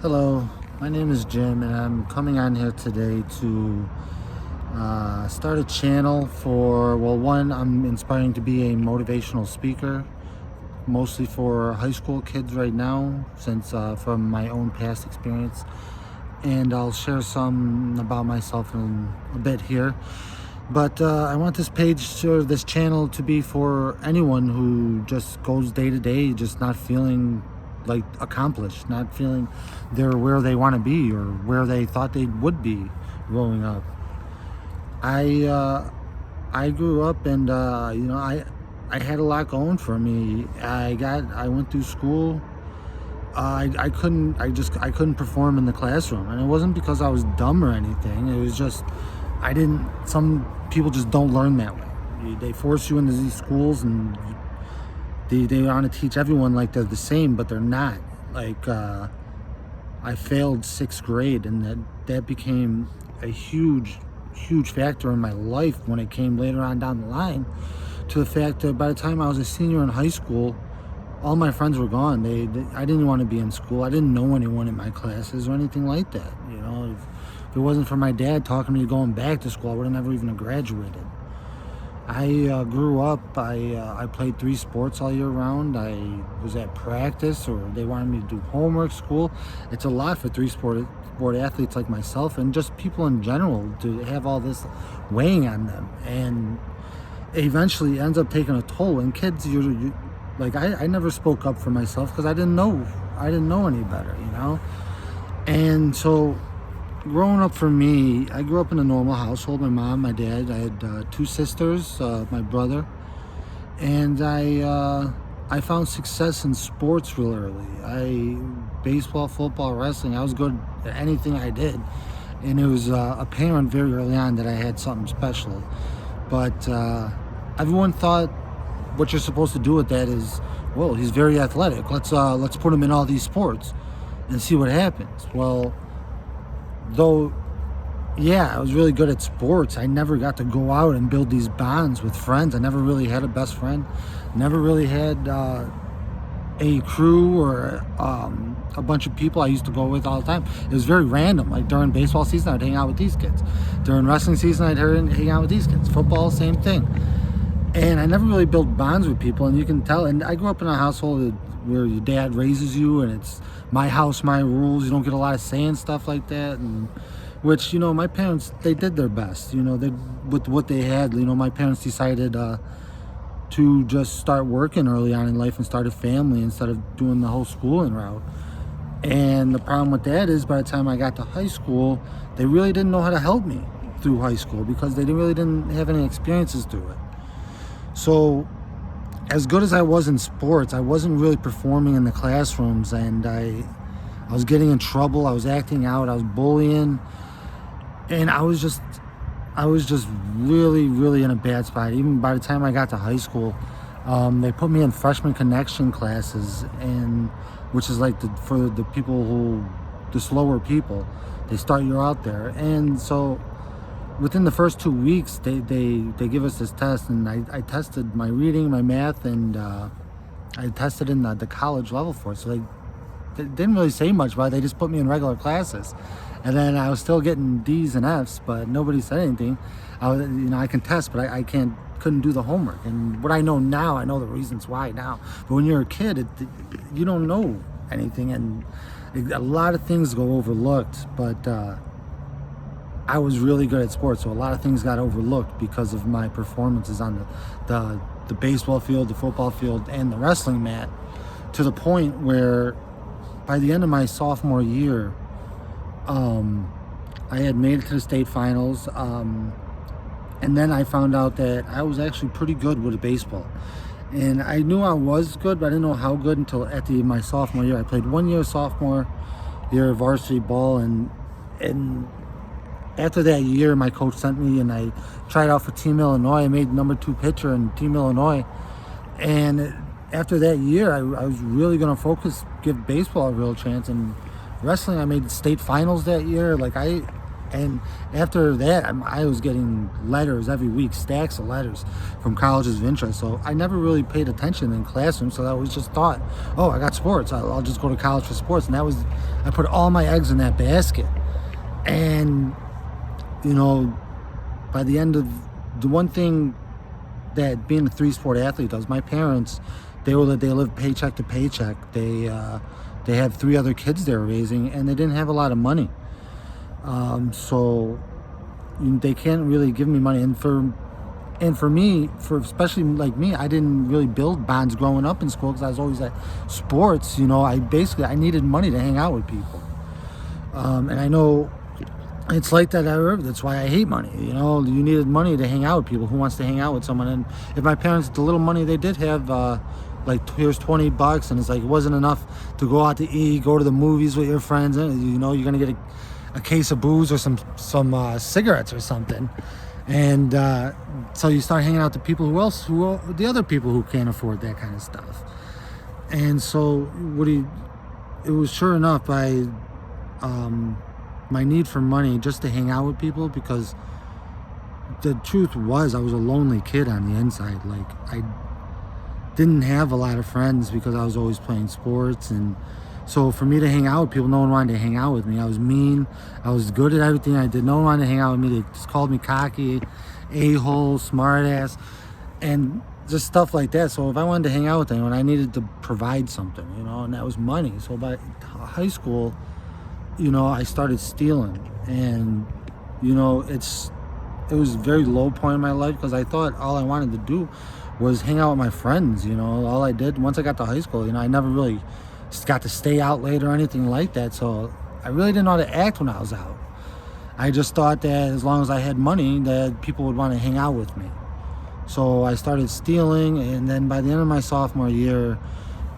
Hello, my name is Jim, and I'm coming on here today to start a channel for, well, one, I'm inspiring to be a motivational speaker, mostly for high school kids right now, since from my own past experience. And I'll share some about myself in a bit here. But I want this page or this channel to be for anyone who just goes day to day, just not feeling like accomplished, not feeling they're where they want to be or where they thought they would be growing up. I grew up, and I had a lot going for me. I went through school. I couldn't perform in the classroom, and it wasn't because I was dumb or anything. It was just some people just don't learn that way. They force you into these schools, and they want to teach everyone like they're the same, but they're not. Like I failed sixth grade, and that became a huge factor in my life when it came later on down the line, to the fact that by the time I was a senior in high school, all my friends were gone. I didn't want to be in school. I didn't know anyone in my classes or anything like that. If it wasn't for my dad talking to me going back to school, I would have never even graduated. I grew up, I played 3 sports all year round. I was at practice, or they wanted me to do homework, school. It's a lot for 3 sport athletes like myself, and just people in general, to have all this weighing on them. And eventually ends up taking a toll. And kids, I never spoke up for myself because I didn't know any better, And so growing up for me, I grew up in a normal household. My mom, my dad. I had 2 sisters, my brother, and I found success in sports real early. Baseball, football, wrestling. I was good at anything I did, and it was apparent very early on that I had something special. But everyone thought what you're supposed to do with that is, well, he's very athletic. Let's put him in all these sports and see what happens. Well, though, yeah, I was really good at sports, I never got to go out and build these bonds with friends. I never really had a best friend. Never really had a crew or a bunch of people I used to go with all the time. It was very random. Like during baseball season, I'd hang out with these kids. During wrestling season, I'd hang out with these kids. Football, same thing. And I never really built bonds with people, and you can tell. And I grew up in a household where your dad raises you, and it's my house, my rules. You don't get a lot of say and stuff like that. And which, my parents, they did their best. With what they had. My parents decided to just start working early on in life and start a family instead of doing the whole schooling route. And the problem with that is, by the time I got to high school, they really didn't know how to help me through high school because they really didn't have any experiences through it. So as good as I was in sports, I wasn't really performing in the classrooms, and I was getting in trouble. I was acting out. I was bullying, and I was just really in a bad spot. Even by the time I got to high school, they put me in freshman connection classes, and which is like for the people the slower people, they start you out there. And so within the first 2 weeks, they give us this test, and I tested my reading, my math, and I tested in the college level for it. So they didn't really say much about it. They just put me in regular classes, and then I was still getting D's and F's, but nobody said anything. I can test, but I couldn't do the homework. And what I know now, I know the reasons why now. But when you're a kid, you don't know anything, and a lot of things go overlooked. But I was really good at sports, so a lot of things got overlooked because of my performances on the baseball field, the football field, and the wrestling mat, to the point where by the end of my sophomore year, I had made it to the state finals, and then I found out that I was actually pretty good with baseball. And I knew I was good, but I didn't know how good until at my sophomore year. I played 1 year sophomore year of varsity ball, and after that year, my coach sent me, and I tried out for Team Illinois. I made number 2 pitcher in Team Illinois. And after that year, I was really going to give baseball a real chance. And wrestling, I made state finals that year. And after that, I was getting letters every week, stacks of letters from colleges of interest. So I never really paid attention in classroom. So I was just thought, oh, I got sports. I'll just go to college for sports. And I put all my eggs in that basket. And, you know, by the end of the one thing that being a 3-sport athlete does, my parents, they live paycheck to paycheck. They have 3 other kids they're raising, and they didn't have a lot of money. So they can't really give me money. And for me, for especially like me, I didn't really build bonds growing up in school because I was always at sports. You know, I needed money to hang out with people. And I know it's like that. That's why I hate money. You know, you needed money to hang out with people. Who wants to hang out with someone? And if my parents, the little money they did have, like here's $20, and it's like it wasn't enough to go out to eat, go to the movies with your friends, and you know you're gonna get a case of booze or some cigarettes or something, and so you start hanging out with people the other people who can't afford that kind of stuff. And so it was sure enough by my need for money just to hang out with people, because the truth was I was a lonely kid on the inside. Like I didn't have a lot of friends because I was always playing sports, and so for me to hang out with people, no one wanted to hang out with me. I was mean. I was good at everything I did. No one wanted to hang out with me. They just called me cocky, a-hole, smart ass, and just stuff like that. So if I wanted to hang out with anyone, I needed to provide something, you know, and that was money. So by high school, you know, I started stealing, and you know, it was a very low point in my life because I thought all I wanted to do was hang out with my friends. You know, all I did once I got to high school, you know, I never really got to stay out late or anything like that. So I really didn't know how to act when I was out. I just thought that as long as I had money, that people would want to hang out with me. So I started stealing, and then by the end of my sophomore year,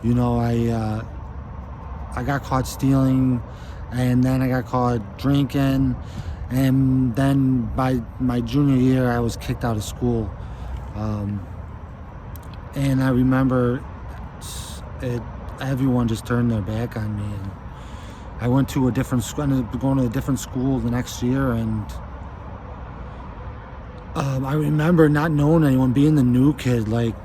you know, I got caught stealing, and then I got caught drinking, and then by my junior year, I was kicked out of school. And I remember everyone just turned their back on me, and I went to a different school. I ended up going to a different school the next year, and I remember not knowing anyone, being the new kid, like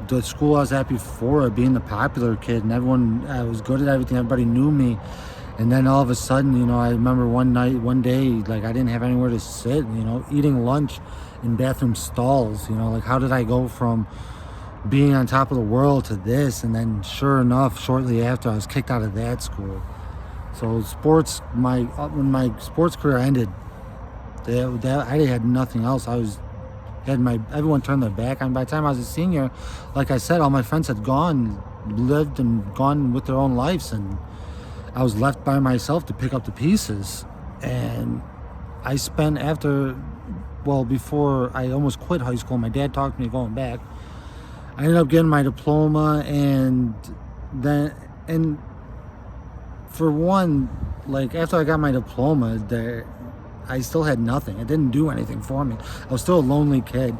the school I was at before, being the popular kid, and I was good at everything. Everybody knew me, and then all of a sudden, you know, I remember one day, like I didn't have anywhere to sit. You know, eating lunch in bathroom stalls. You know, like how did I go from being on top of the world to this? And then sure enough, shortly after, I was kicked out of that school. So sports, when my sports career ended, I had nothing else. Everyone turned their back on. By the time I was a senior, like I said, all my friends had lived and gone with their own lives, and I was left by myself to pick up the pieces. And I spent before I almost quit high school, my dad talked me going back. I ended up getting my diploma, and for one, like after I got my diploma, I still had nothing. It didn't do anything for me. I was still a lonely kid.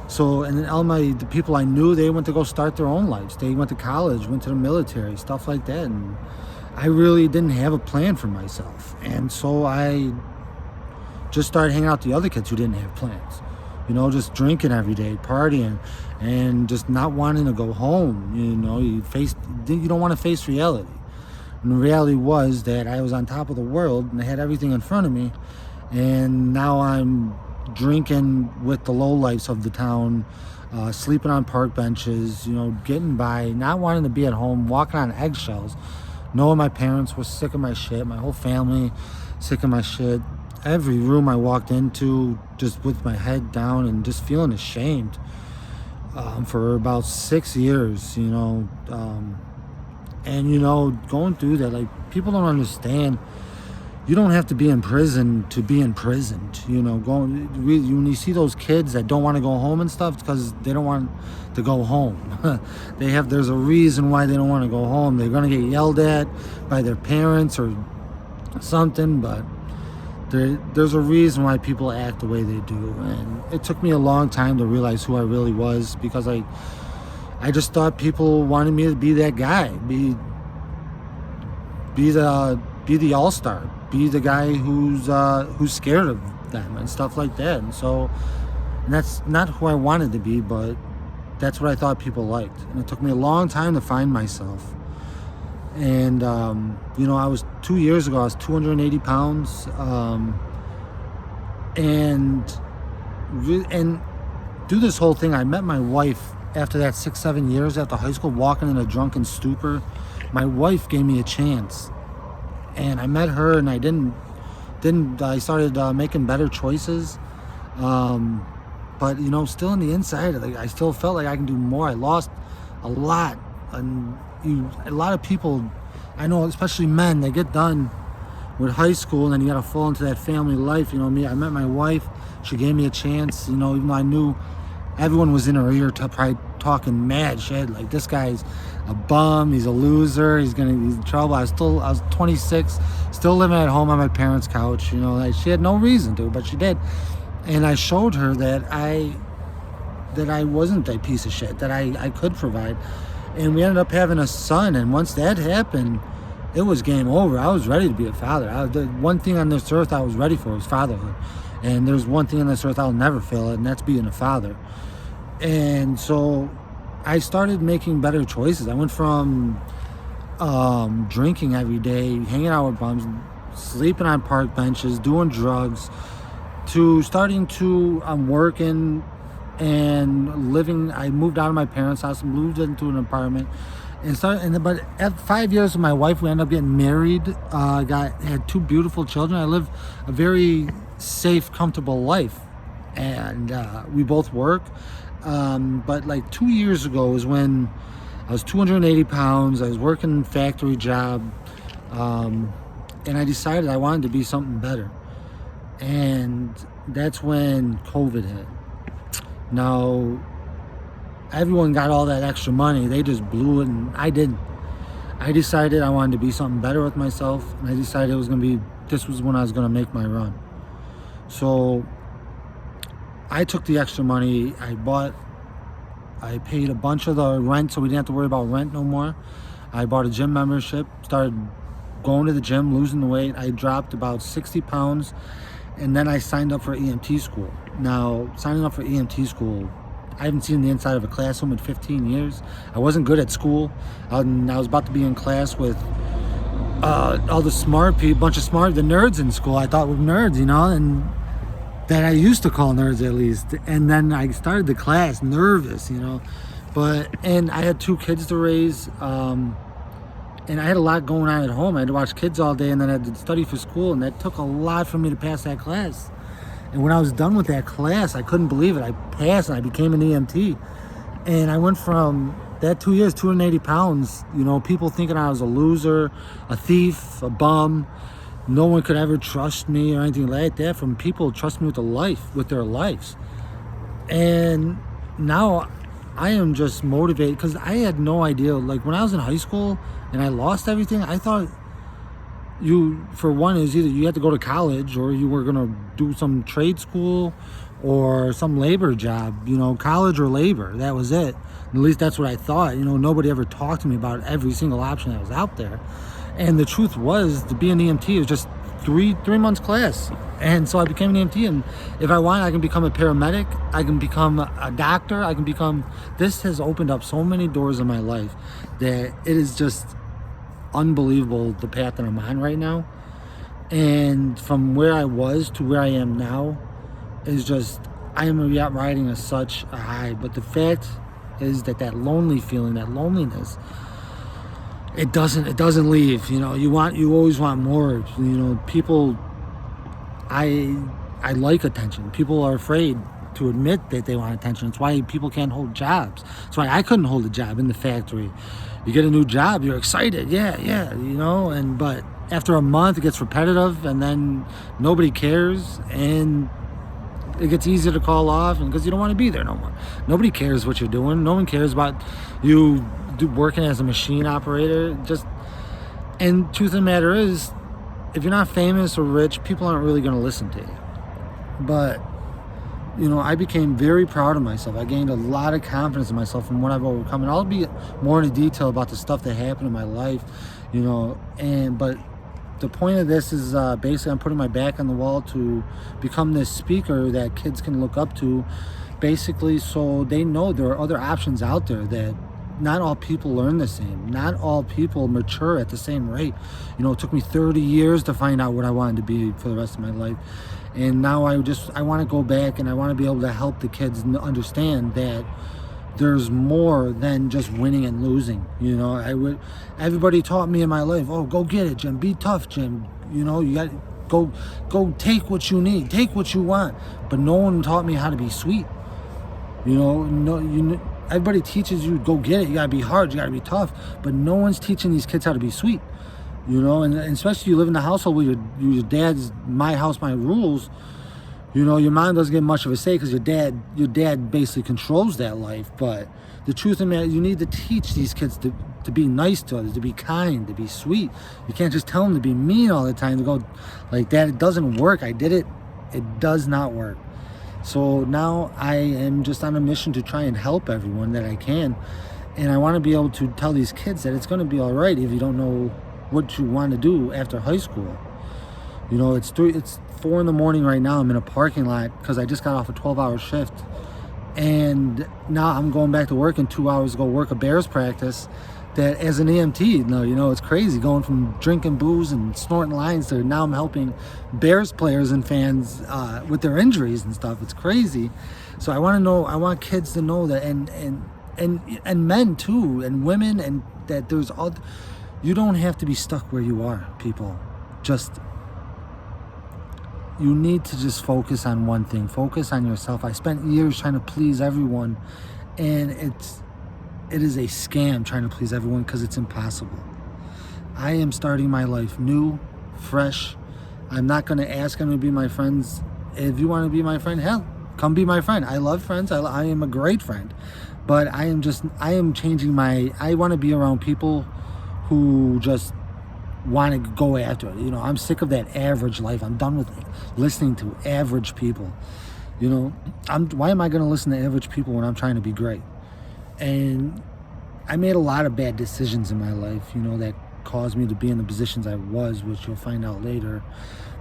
So, and then the people I knew, they went to go start their own lives. They went to college, went to the military, stuff like that. And I really didn't have a plan for myself. And so I just started hanging out with the other kids who didn't have plans. You know, just drinking every day, partying, and just not wanting to go home. You know, you don't want to face reality. And the reality was that I was on top of the world, and I had everything in front of me. And now I'm drinking with the lowlifes of the town, sleeping on park benches, you know, getting by, not wanting to be at home, walking on eggshells, knowing my parents were sick of my shit, my whole family sick of my shit. Every room I walked into, just with my head down and just feeling ashamed for about 6 years, you know. And, you know, going through that, like, people don't understand. You don't have to be in prison to be imprisoned. You know, when you see those kids that don't want to go home and stuff, it's because they don't want to go home. There's a reason why they don't want to go home. They're going to get yelled at by their parents or something, but there's a reason why people act the way they do. And it took me a long time to realize who I really was, because I just thought people wanted me to be that guy, be the all-star, be the guy who's scared of them and stuff like that. And that's not who I wanted to be, but that's what I thought people liked. And it took me a long time to find myself. And I was 2 years ago, I was 280 pounds, and through this whole thing, I met my wife after that 6-7 years after high school, walking in a drunken stupor. My wife gave me a chance, and I met her, and I started making better choices. But still on the inside, like, I still felt like I can do more. I lost a lot, and a lot of people, I know, especially men, they get done with high school, and then you got to fall into that family life. Me, I met my wife. She gave me a chance. Even though I knew everyone was in her ear, probably talking mad shit, like, this guy's a bum, he's a loser, he's in trouble. I was 26, still living at home on my parents' couch. Like, she had no reason to, but she did. And I showed her that I wasn't a piece of shit, that I could provide. And we ended up having a son, and once that happened, it was game over. I was ready to be a father. The one thing on this earth I was ready for was fatherhood. And there's one thing on this earth I'll never fail at, and that's being a father. And so I started making better choices. I went from drinking every day, hanging out with bums, sleeping on park benches, doing drugs, to starting to working and living. I moved out of my parents' house and moved into an apartment. But at 5 years with my wife, we ended up getting married. Had 2 beautiful children. I live a very safe, comfortable life, and we both work. But like 2 years ago was when I was 280 pounds. I was working a factory job, and I decided I wanted to be something better. And that's when COVID hit. Now, everyone got all that extra money. They just blew it, and I didn't. I decided I wanted to be something better with myself, and I decided this was when I was going to make my run. So I took the extra money. I paid a bunch of the rent, so we didn't have to worry about rent no more. I bought a gym membership, started going to the gym, losing the weight. I dropped about 60 pounds, and then I signed up for EMT school. Now, signing up for EMT school, I haven't seen the inside of a classroom in 15 years. I wasn't good at school. I was about to be in class with all the smart people, the nerds in school. I thought were nerds, and that I used to call nerds at least. And then I started the class nervous, and I had 2 kids to raise, and I had a lot going on at home. I had to watch kids all day, and then I had to study for school, and that took a lot for me to pass that class. And when I was done with that class, I couldn't believe it. I passed, and I became an EMT. And I went from that 2 years, 280 pounds, people thinking I was a loser, a thief, a bum. No one could ever trust me or anything like that, from people trusting me with their lives. And now I am just motivated, because I had no idea. Like, when I was in high school and I lost everything, I thought for one, is either you had to go to college, or you were going to do some trade school or some labor job, college or labor. That was it. At least that's what I thought. Nobody ever talked to me about every single option that was out there. And the truth was, to be an EMT was just three months class. And so I became an EMT, and if I want, I can become a paramedic, I can become a doctor, this has opened up so many doors in my life that it is just unbelievable, the path that I'm on right now. And from where I was to where I am now is just, I am riding such a high. But the fact is that lonely feeling, that loneliness, it doesn't leave. You always want more. People, I like attention. People are afraid to admit that they want attention. It's why people can't hold jobs. That's why I couldn't hold a job in the factory. You get a new job, you're excited, yeah, but after a month it gets repetitive, and then nobody cares, and it gets easier to call off, and because you don't want to be there no more. Nobody cares what you're doing. No one cares about you working as a machine operator. And truth of the matter is, if you're not famous or rich, people aren't really going to listen to you. But I became very proud of myself. I gained a lot of confidence in myself from what I've overcome. And I'll be more into detail about the stuff that happened in my life, but the point of this is basically I'm putting my back on the wall to become this speaker that kids can look up to, basically, so they know there are other options out there, that not all people learn the same. Not all people mature at the same rate. It took me 30 years to find out what I wanted to be for the rest of my life. And now I want to go back, and I want to be able to help the kids understand that there's more than just winning and losing. Everybody taught me in my life, oh, go get it, Jim. Be tough, Jim. You got go take what you need, take what you want. But no one taught me how to be sweet. Everybody teaches you go get it. You gotta be hard. You gotta be tough. But no one's teaching these kids how to be sweet. And especially you live in a household where your dad's my house, my rules. Your mom doesn't get much of a say because your dad basically controls that life. But the truth of it, you need to teach these kids to be nice to others, to be kind, to be sweet. You can't just tell them to be mean all the time, to go like that. It doesn't work. I did it. It does not work. So now I am just on a mission to try and help everyone that I can. And I want to be able to tell these kids that it's going to be all right if you don't know what you want to do after high school. It's 4 in the morning right now. I'm in a parking lot because I just got off a 12-hour shift. And now I'm going back to work in 2 hours to go work a Bears practice. That as an EMT, it's crazy going from drinking booze and snorting lines to now I'm helping Bears players and fans with their injuries and stuff. It's crazy. So I want kids to know that, and men too, and women, and that you don't have to be stuck where you are, people. You need to just focus on one thing. Focus on yourself. I spent years trying to please everyone, and it is a scam trying to please everyone because it's impossible. I am starting my life new, fresh. I'm not going to ask them to be my friends. If you want to be my friend, hell, come be my friend. I love friends. I am a great friend. But I am changing I want to be around people who just want to go after it. I'm sick of that average life. I'm done with listening to average people. Why am I going to listen to average people when I'm trying to be great? And I made a lot of bad decisions in my life, that caused me to be in the positions I was, which you'll find out later.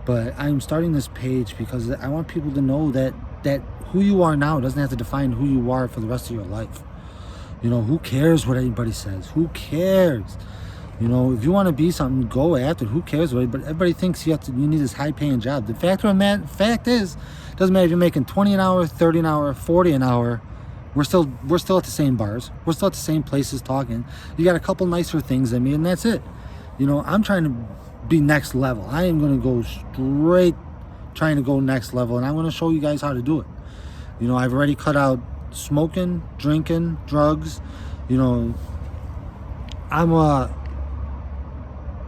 But I'm starting this page because I want people to know that who you are now doesn't have to define who you are for the rest of your life. Who cares what anybody says? Who cares? If you want to be something, go after it. Who cares? But everybody thinks you need this high-paying job. The fact is, it doesn't matter if you're making 20 an hour, 30 an hour, 40 an hour. We're still at the same bars. We're still at the same places talking. You got a couple nicer things than me, and that's it. I'm trying to be next level. I am going to go straight, trying to go next level, and I'm going to show you guys how to do it. I've already cut out smoking, drinking, drugs. I'm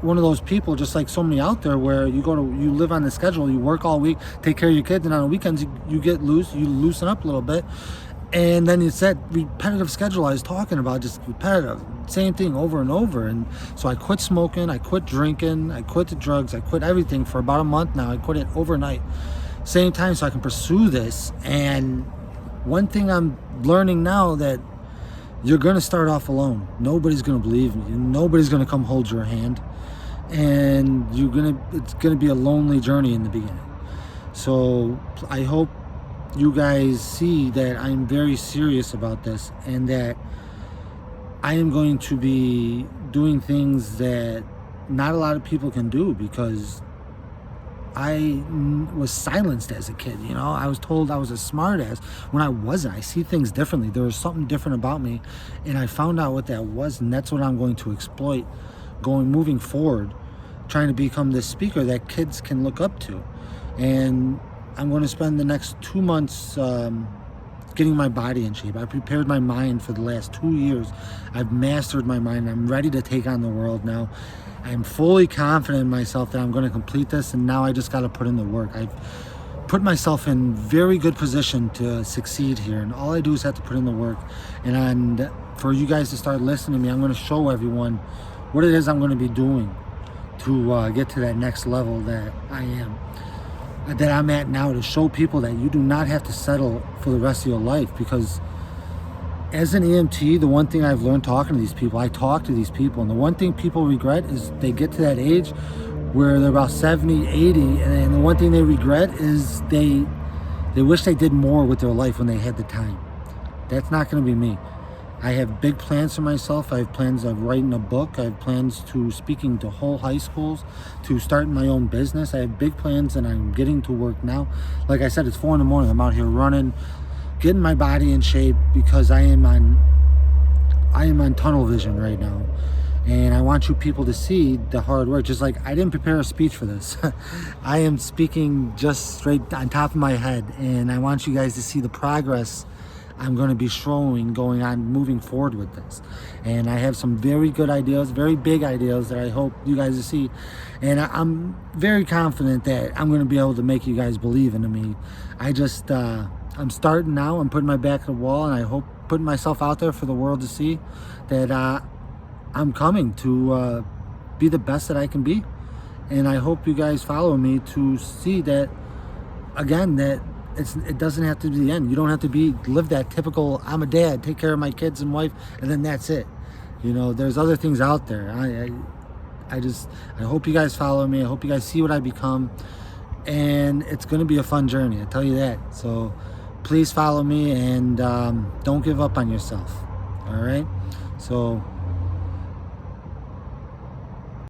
one of those people, just like so many out there, where you live on the schedule, you work all week, take care of your kids, and on the weekends you get loose, you loosen up a little bit. And then it's that repetitive schedule I was talking about, just repetitive, same thing over and over. And so I quit smoking, I quit drinking, I quit the drugs, I quit everything for about a month now. I quit it overnight. Same time, so I can pursue this. And one thing I'm learning now, that you're going to start off alone. Nobody's going to believe you. Nobody's going to come hold your hand. And it's going to be a lonely journey in the beginning. So I hope you guys see that I'm very serious about this, and that I am going to be doing things that not a lot of people can do, because I was silenced as a kid. I was told I was a smart ass when I wasn't. I see things differently. There was something different about me, and I found out what that was, and that's what I'm going to exploit moving forward, trying to become this speaker that kids can look up to. And I'm going to spend the next 2 months getting my body in shape. I prepared my mind for the last 2 years. I've mastered my mind. I'm ready to take on the world now. I'm fully confident in myself that I'm going to complete this, and now I just got to put in the work. I've put myself in very good position to succeed here, and all I do is have to put in the work. And for you guys to start listening to me, I'm going to show everyone what it is I'm going to be doing to get to that next level that I'm at now, to show people that you do not have to settle for the rest of your life. Because as an EMT, the one thing I've learned talking to these people, I talk to these people, and the one thing people regret is they get to that age where they're about 70, 80, and the one thing they regret is they wish they did more with their life when they had the time. That's not going to be me. I have big plans for myself. I have plans of writing a book. I have plans to speaking to whole high schools, to starting my own business. I have big plans, and I'm getting to work now. Like I said, it's 4 in the morning. I'm out here running, getting my body in shape because I am on tunnel vision right now. And I want you people to see the hard work. Just like I didn't prepare a speech for this. I am speaking just straight on top of my head. And I want you guys to see the progress I'm going to be showing going on, moving forward with this. And I have some very good ideas, very big ideas that I hope you guys will see. And I'm very confident that I'm going to be able to make you guys believe in me. I'm starting now. I'm putting my back to the wall, and I hope putting myself out there for the world to see that I'm coming to be the best that I can be. And I hope you guys follow me to see that, again, that it doesn't have to be the end. You don't have to live that typical, I'm a dad, take care of my kids and wife, and then that's it. You know, there's other things out there. I hope you guys follow me. I hope you guys see what I become. And it's going to be a fun journey, I tell you that. So please follow me, and don't give up on yourself. All right? So